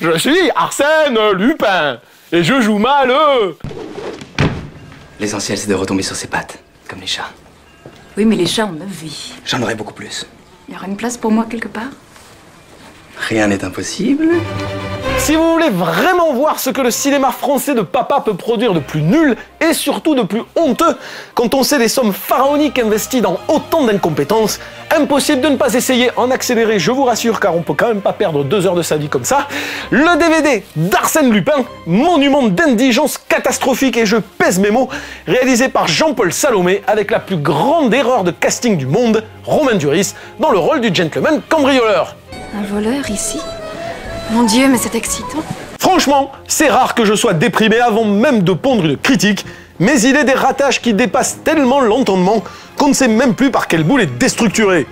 Je suis Arsène Lupin. Et je joue mal. L'essentiel, c'est de retomber sur ses pattes, comme les chats. Oui, mais les chats ont 9 vies. J'en aurai beaucoup plus. Il y aura une place pour moi quelque part? Rien n'est impossible. Si vous voulez vraiment voir ce que le cinéma français de papa peut produire de plus nul et surtout de plus honteux, quand on sait les sommes pharaoniques investies dans autant d'incompétences, impossible de ne pas essayer en accéléré, je vous rassure, car on peut quand même pas perdre 2 heures de sa vie comme ça, le DVD d'Arsène Lupin, monument d'indigence catastrophique, et je pèse mes mots, réalisé par Jean-Paul Salomé avec la plus grande erreur de casting du monde, Romain Duris, dans le rôle du gentleman cambrioleur. Un voleur ici? Mon Dieu, mais c'est excitant. Franchement, c'est rare que je sois déprimé avant même de pondre une critique, mais il est des ratages qui dépassent tellement l'entendement qu'on ne sait même plus par quel bout les déstructurer.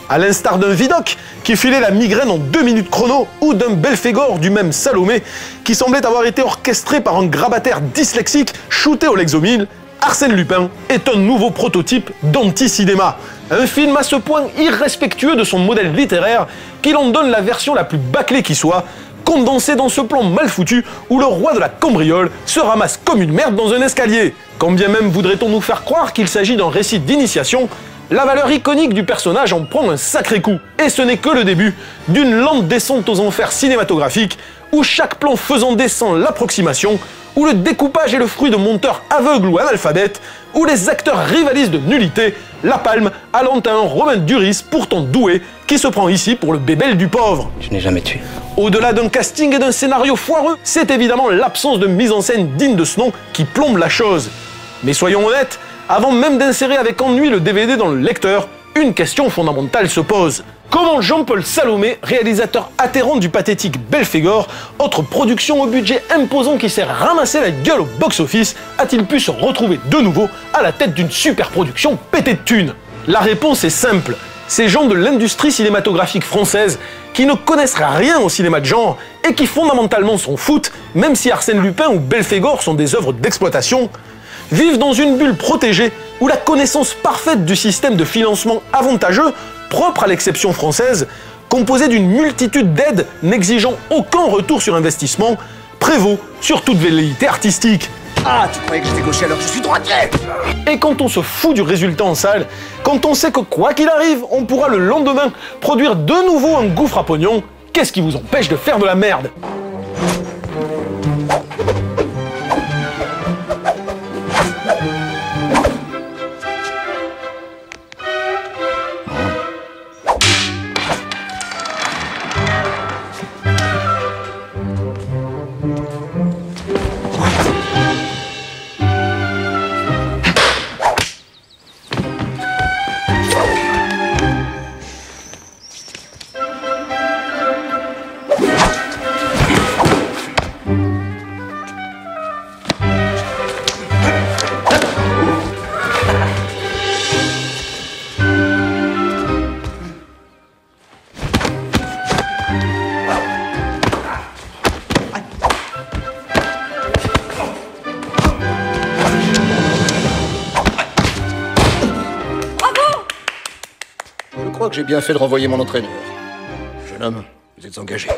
À l'instar d'un Vidocq qui filait la migraine en 2 minutes chrono, ou d'un Belphégor du même Salomé qui semblait avoir été orchestré par un grabataire dyslexique shooté au Lexomil, Arsène Lupin est un nouveau prototype d'anti-cinéma. Un film à ce point irrespectueux de son modèle littéraire qu'il en donne la version la plus bâclée qui soit, condensée dans ce plan mal foutu où le roi de la cambriole se ramasse comme une merde dans un escalier. Quand bien même voudrait-on nous faire croire qu'il s'agit d'un récit d'initiation, la valeur iconique du personnage en prend un sacré coup. Et ce n'est que le début d'une lente descente aux enfers cinématographiques où chaque plan faisant descendre l'approximation, où le découpage est le fruit de monteurs aveugles ou analphabètes, où les acteurs rivalisent de nullité, la palme allant à un Romain Duris pourtant doué, qui se prend ici pour le bébel du pauvre. Je n'ai jamais tué. Au-delà d'un casting et d'un scénario foireux, c'est évidemment l'absence de mise en scène digne de ce nom qui plombe la chose. Mais soyons honnêtes, avant même d'insérer avec ennui le DVD dans le lecteur, une question fondamentale se pose. Comment Jean-Paul Salomé, réalisateur atterrant du pathétique Belphégor, autre production au budget imposant qui s'est ramassé la gueule au box-office, a-t-il pu se retrouver de nouveau à la tête d'une super production pétée de thunes? La réponse est simple. Ces gens de l'industrie cinématographique française qui ne connaissent rien au cinéma de genre et qui fondamentalement s'en foutent, même si Arsène Lupin ou Belphégor sont des œuvres d'exploitation, vivent dans une bulle protégée où la connaissance parfaite du système de financement avantageux, propre à l'exception française, composé d'une multitude d'aides n'exigeant aucun retour sur investissement, prévaut sur toute velléité artistique. Ah, tu croyais que j'étais gaucher alors que je suis droitier? Et quand on se fout du résultat en salle, quand on sait que quoi qu'il arrive, on pourra le lendemain produire de nouveau un gouffre à pognon, qu'est-ce qui vous empêche de faire de la merde? Je crois que j'ai bien fait de renvoyer mon entraîneur. Jeune homme, vous êtes engagé.